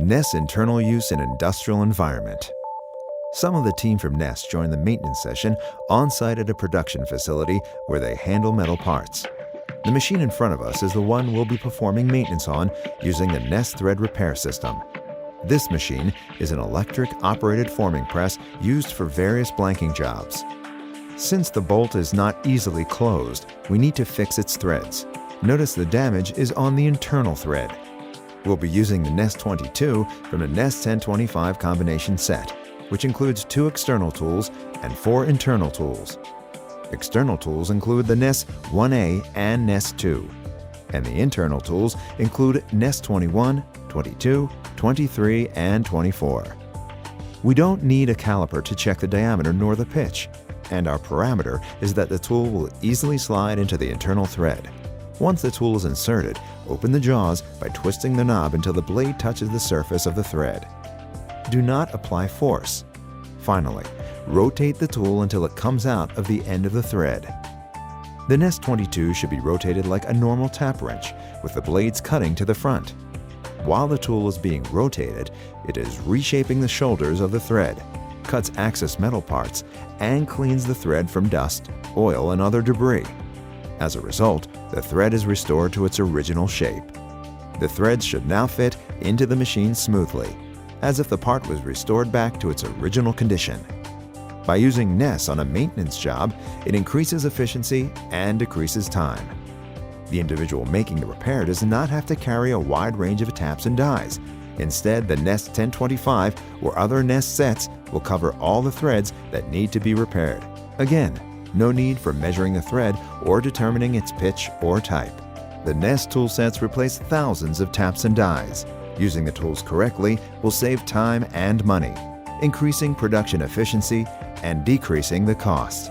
Nes internal use in industrial environment. Some of the team from Nes join the maintenance session on-site at a production facility where they handle metal parts. The machine in front of us is the one we'll be performing maintenance on using the Nes Thread Repair System. This machine is an electric-operated forming press used for various blanking jobs. Since the bolt is not easily closed, we need to fix its threads. Notice the damage is on the internal thread. We'll be using the Nes 22 from the Nes 1025 combination set, which includes 2 external tools and 4 internal tools. External tools include the Nes 1A and Nes 2, and the internal tools include Nes 21, 22, 23, and 24. We don't need a caliper to check the diameter nor the pitch, and our parameter is that the tool will easily slide into the internal thread. Once the tool is inserted, open the jaws by twisting the knob until the blade touches the surface of the thread. Do not apply force. Finally, rotate the tool until it comes out of the end of the thread. The Nes 22 should be rotated like a normal tap wrench, with the blades cutting to the front. While the tool is being rotated, it is reshaping the shoulders of the thread, cuts excess metal parts, and cleans the thread from dust, oil, and other debris. As a result, the thread is restored to its original shape. The threads should now fit into the machine smoothly, as if the part was restored back to its original condition. By using Nes on a maintenance job, it increases efficiency and decreases time. The individual making the repair does not have to carry a wide range of taps and dies. Instead, the Nes 1025 or other Nes sets will cover all the threads that need to be repaired. Again, no need for measuring the thread or determining its pitch or type. The Nes tool sets replace thousands of taps and dies. Using the tools correctly will save time and money, increasing production efficiency and decreasing the cost.